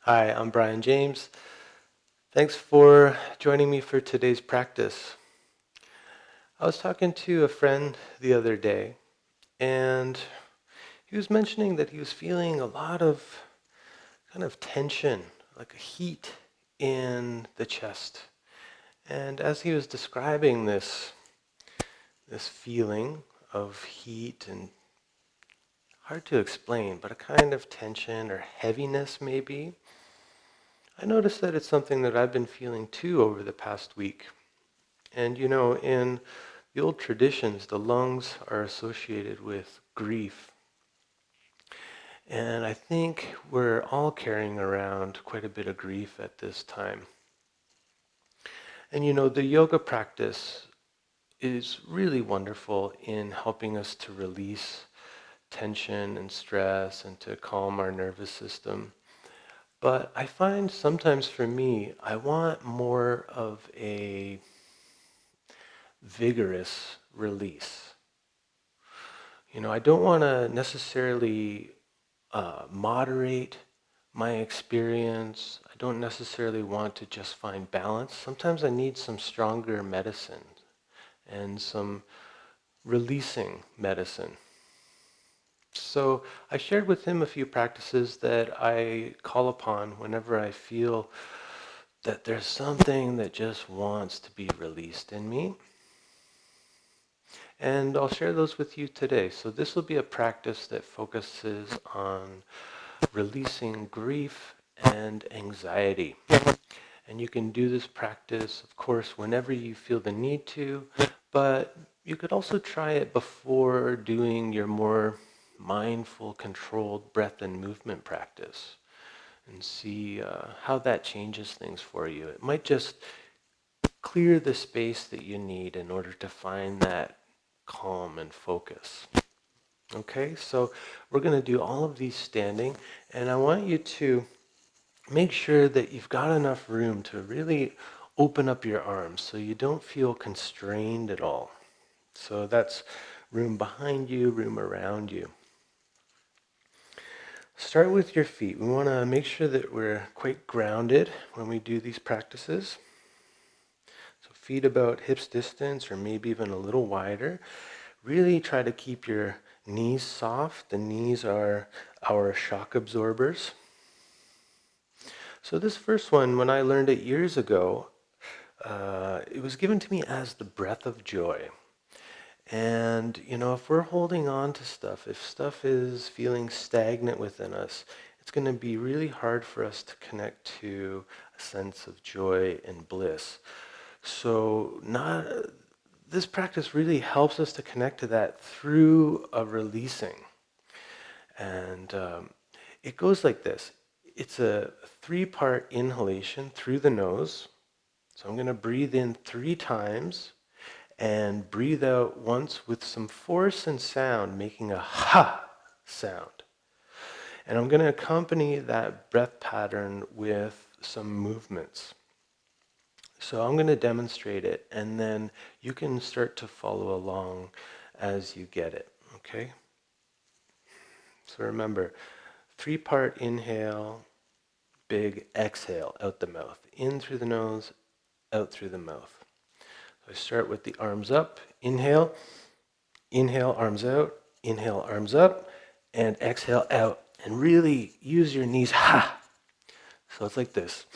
Hi, I'm Brian James. Thanks for joining me for today's practice. I was talking to a friend the other day, and he was mentioning that he was feeling a lot of kind of tension, like a heat in the chest. And as he was describing this feeling of heat and hard to explain, but a kind of tension or heaviness maybe, I noticed that it's something that I've been feeling too over the past week. And in the old traditions, the lungs are associated with grief. And I think we're all carrying around quite a bit of grief at this time. And the yoga practice is really wonderful in helping us to release tension and stress and to calm our nervous system. But I find sometimes for me, I want more of a vigorous release. I don't want to necessarily moderate my experience. I don't necessarily want to just find balance. Sometimes I need some stronger medicine and some releasing medicine. So I shared with him a few practices that I call upon whenever I feel that there's something that just wants to be released in me. And I'll share those with you today. So this will be a practice that focuses on releasing grief and anxiety. And you can do this practice, of course, whenever you feel the need to, but you could also try it before doing your more mindful, controlled breath and movement practice and see how that changes things for you. It might just clear the space that you need in order to find that calm and focus. Okay, so we're going to do all of these standing, and I want you to make sure that you've got enough room to really open up your arms so you don't feel constrained at all. So that's room behind you, room around you. Start with your feet. We want to make sure that we're quite grounded when we do these practices. So feet about hips distance or maybe even a little wider. Really try to keep your knees soft. The knees are our shock absorbers. So this first one, when I learned it years ago, it was given to me as the breath of joy. And, if we're holding on to stuff, if stuff is feeling stagnant within us, it's going to be really hard for us to connect to a sense of joy and bliss. So this practice really helps us to connect to that through a releasing. And it goes like this. It's a 3-part inhalation through the nose. So I'm going to breathe in 3 times and breathe out once with some force and sound, making a ha sound. And I'm going to accompany that breath pattern with some movements. So I'm going to demonstrate it, and then you can start to follow along as you get it, okay? So remember, 3-part inhale, big exhale out the mouth. In through the nose, out through the mouth. So I start with the arms up, inhale, inhale, arms out, inhale, arms up, and exhale out. And really use your knees, ha! So it's like this.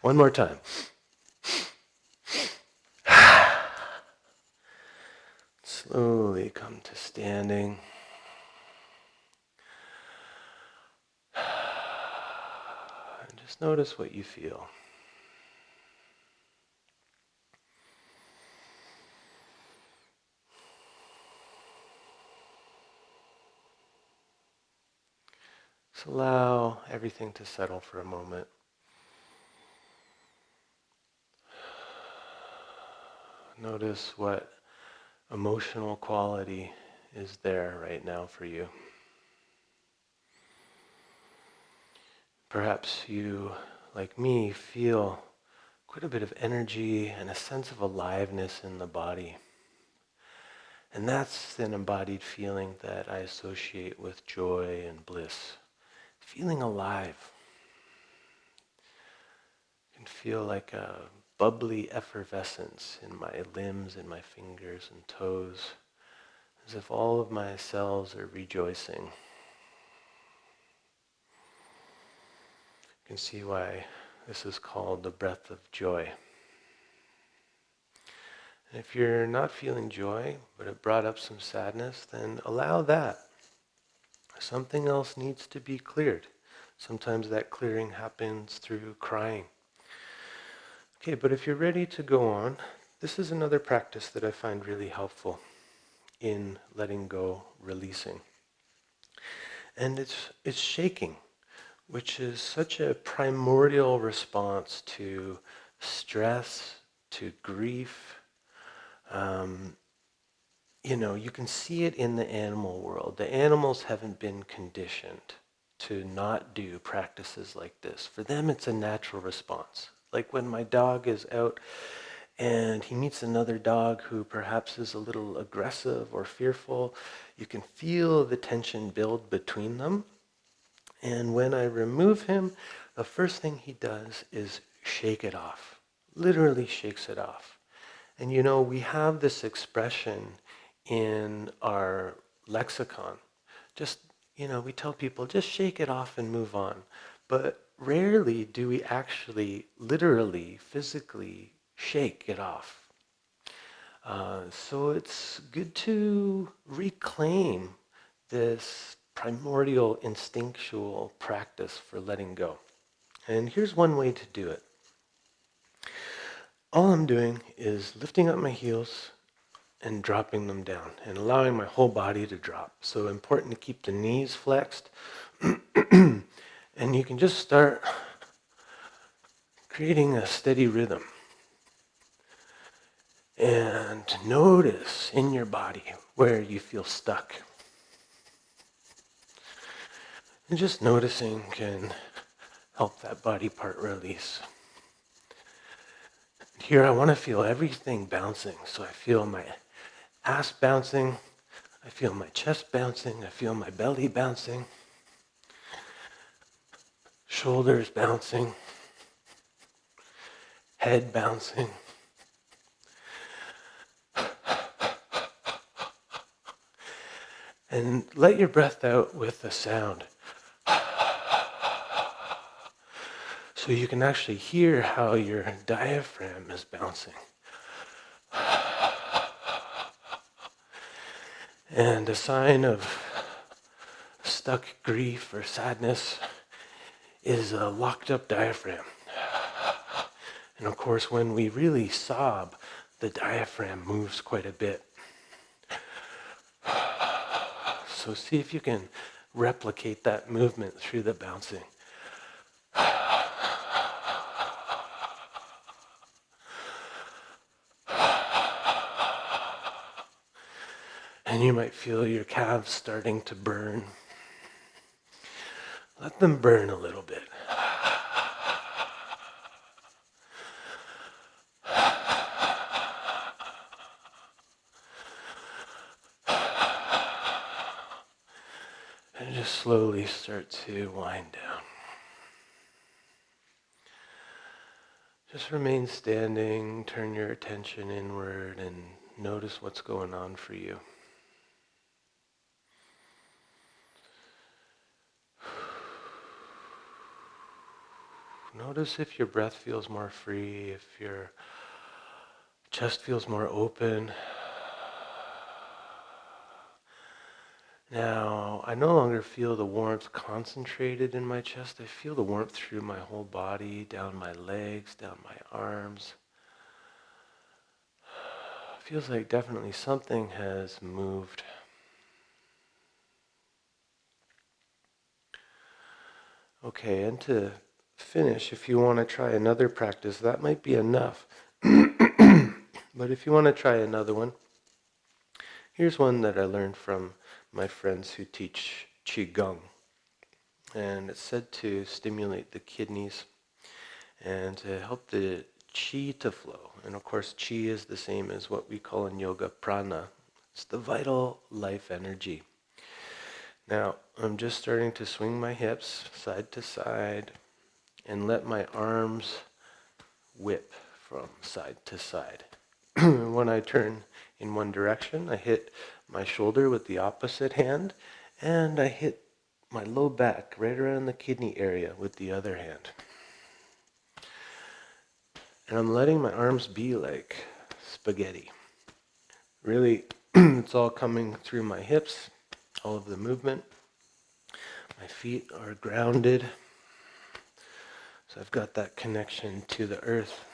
One more time. Slowly come to standing. And Just notice what you feel. Just allow everything to settle for a moment. Notice what emotional quality is there right now for you. Perhaps you, like me, feel quite a bit of energy and a sense of aliveness in the body. And that's an embodied feeling that I associate with joy and bliss. Feeling alive. I can feel like a bubbly effervescence in my limbs and my fingers and toes, as if all of my cells are rejoicing. You can see why this is called the breath of joy. And if you're not feeling joy, but it brought up some sadness, then allow that. Something else needs to be cleared. Sometimes that clearing happens through crying. Okay, but if you're ready to go on, this is another practice that I find really helpful in letting go, releasing. And it's shaking, which is such a primordial response to stress, to grief. You can see it in the animal world. The animals haven't been conditioned to not do practices like this. For them, it's a natural response. Like when my dog is out and he meets another dog who perhaps is a little aggressive or fearful, you can feel the tension build between them. And when I remove him, the first thing he does is shake it off. Literally shakes it off. And we have this expression in our lexicon. Just, we tell people, just shake it off and move on. But rarely do we actually, literally, physically shake it off. So it's good to reclaim this primordial instinctual practice for letting go. And here's one way to do it. All I'm doing is lifting up my heels and dropping them down and allowing my whole body to drop. So important to keep the knees flexed. And you can just start creating a steady rhythm. And notice in your body where you feel stuck. And just noticing can help that body part release. Here I want to feel everything bouncing. So I feel my ass bouncing, I feel my chest bouncing, I feel my belly bouncing, shoulders bouncing, head bouncing. And let your breath out with a sound. So you can actually hear how your diaphragm is bouncing. And a sign of stuck grief or sadness is a locked up diaphragm. And of course, when we really sob, the diaphragm moves quite a bit. So see if you can replicate that movement through the bouncing. And you might feel your calves starting to burn. Let them burn a little bit. And just slowly start to wind down. Just remain standing, turn your attention inward, and notice what's going on for you. Notice if your breath feels more free, if your chest feels more open. Now, I no longer feel the warmth concentrated in my chest. I feel the warmth through my whole body, down my legs, down my arms. Feels like definitely something has moved. Okay, and to finish, if you want to try another practice, that might be enough. But if you want to try another one, here's one that I learned from my friends who teach Qigong. And it's said to stimulate the kidneys and to help the qi to flow. And of course, qi is the same as what we call in yoga prana. It's the vital life energy. Now, I'm just starting to swing my hips side to side and let my arms whip from side to side. When I turn in one direction, I hit my shoulder with the opposite hand, and I hit my low back right around the kidney area with the other hand. And I'm letting my arms be like spaghetti. Really, it's all coming through my hips, all of the movement. My feet are grounded, so I've got that connection to the earth.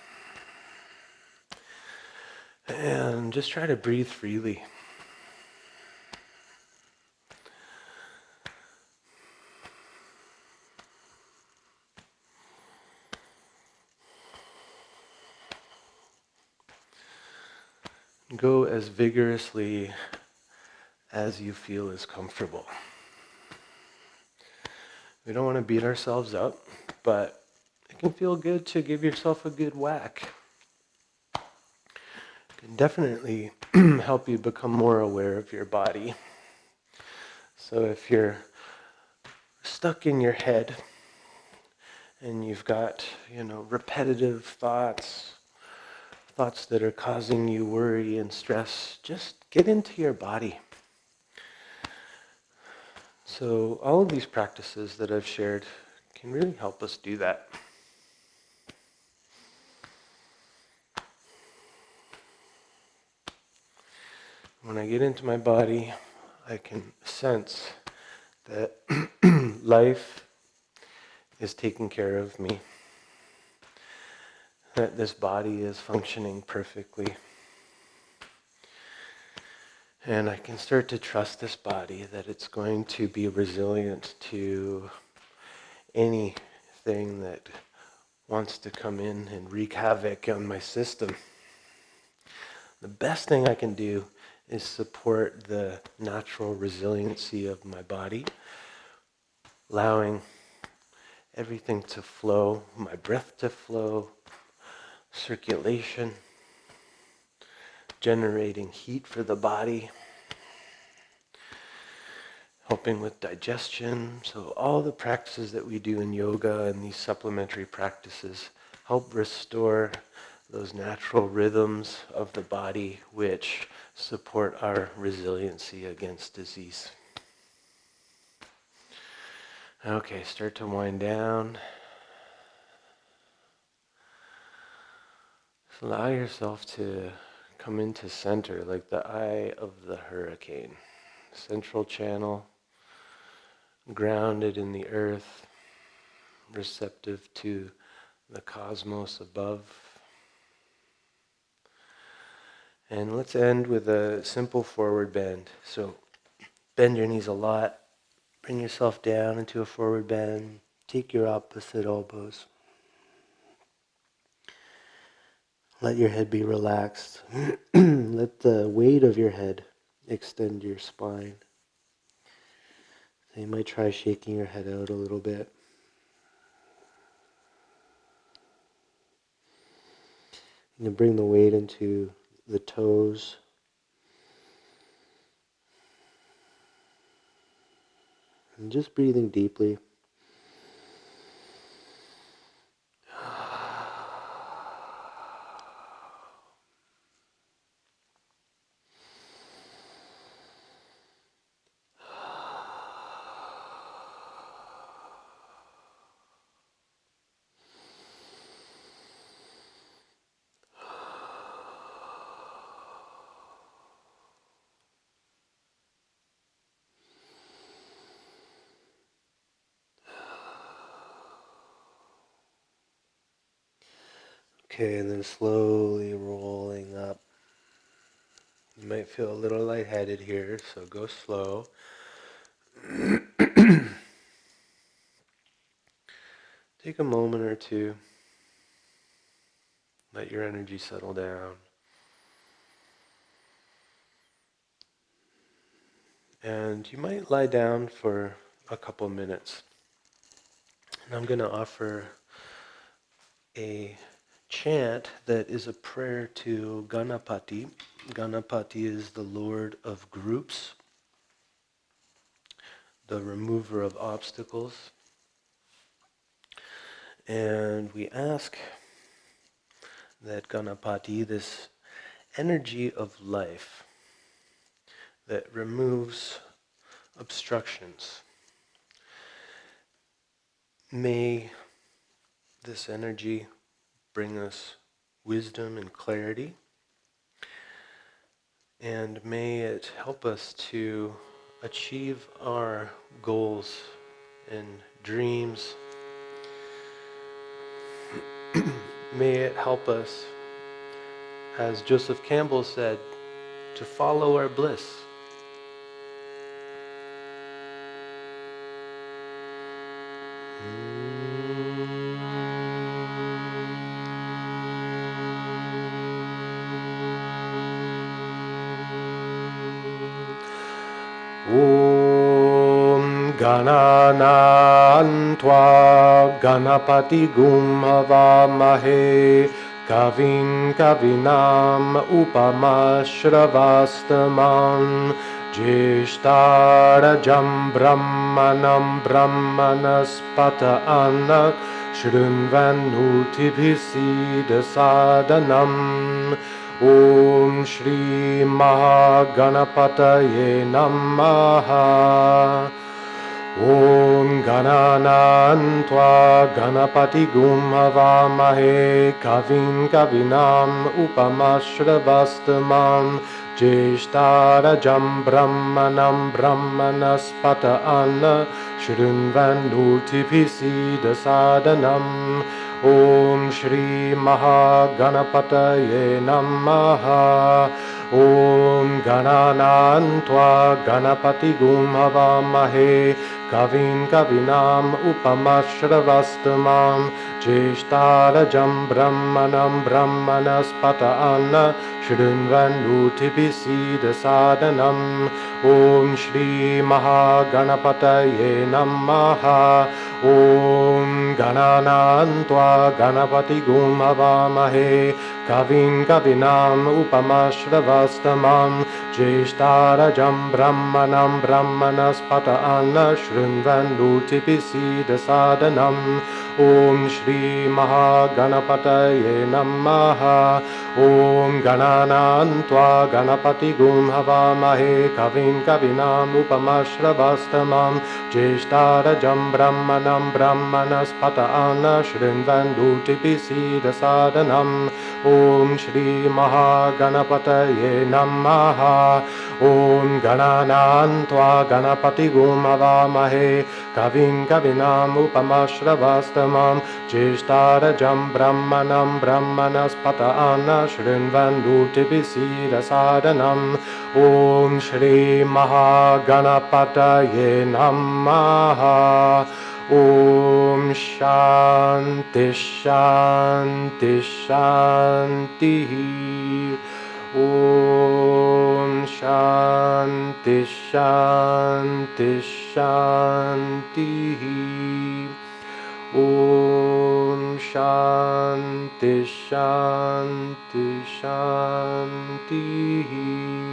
And just try to breathe freely. Go as vigorously as you feel is comfortable. We don't want to beat ourselves up, but it can feel good to give yourself a good whack. It can definitely help you become more aware of your body. So if you're stuck in your head and you've got, repetitive thoughts that are causing you worry and stress, just get into your body. So all of these practices that I've shared can really help us do that. When I get into my body, I can sense that life is taking care of me, that this body is functioning perfectly. And I can start to trust this body, that it's going to be resilient to anything that wants to come in and wreak havoc on my system. The best thing I can do is support the natural resiliency of my body, allowing everything to flow, my breath to flow, circulation, generating heat for the body, helping with digestion. So all the practices that we do in yoga and these supplementary practices help restore those natural rhythms of the body which support our resiliency against disease. Okay, start to wind down. Just allow yourself to come into center like the eye of the hurricane. Central channel, grounded in the earth, receptive to the cosmos above. And let's end with a simple forward bend. So bend your knees a lot. Bring yourself down into a forward bend. Take your opposite elbows. Let your head be relaxed. Let the weight of your head extend your spine. So you might try shaking your head out a little bit. You can bring the weight into the toes. And just breathing deeply. Okay, and then slowly rolling up. You might feel a little lightheaded here, so go slow. Take a moment or two. Let your energy settle down. And you might lie down for a couple minutes. And I'm going to offer a chant that is a prayer to Ganapati. Ganapati is the Lord of groups, the remover of obstacles. And we ask that Ganapati, this energy of life that removes obstructions, may this energy bring us wisdom and clarity, and may it help us to achieve our goals and dreams. May it help us, as Joseph Campbell said, to follow our bliss. Om Gananam Tva Ganapati Gum Havamahe Kavim Kavinam Upamashravastamam Jeshtarajam Brahmanam Brahmanaspata Anak Shrunvanutibhisida Sadanam Om Shri Mahaganapataye Namaha. Om Gananam Tva Ganapati Gum Havamahe Kavim Kavinam Upamashravastamam Jeshtarajam Brahmanam Brahmanaspata Anna Shrunvanutibhisida Sadanam. Om Shri Mahaganapataye Namaha. Om Gananam Tva Ganapati Gum Havamahe Kavim Kavinam Upamashravastamam Jeshtarajam Brahmanam Brahmanaspata Anna Shrunvanutibhisida Sadanam. Om Shri Mahaganapataye Namaha. Om Gananam Tva Ganapati Gum Havamahe Kavim Kavinam Upamashravastamam Jeshtarajam Brahmanam Brahmanaspata Anna Shrunvanutibhisida Sadanam. Om Shri Mahaganapataye Namaha. Om Gananam Tva Ganapati Gum Havamahe Kavim Kavinam Upamashravastamam Jeshtarajam Brahmanam Brahmanaspata Anna Shrunvanutibhisida Sadanam. Om Shri Mahaganapataye Namaha. Om Gananam Tva Ganapati Gum Havamahe Kavim Kavinam Upamashravastamam Jeshtarajam Brahmanam Brahmanaspata Anna Shrunvanutibhisida Sadanam. Om Shri Mahaganapataye Namaha. Om Shanti Shanti Shanti. Om Shanti Shanti Shanti. Om Shanti Shanti Shanti.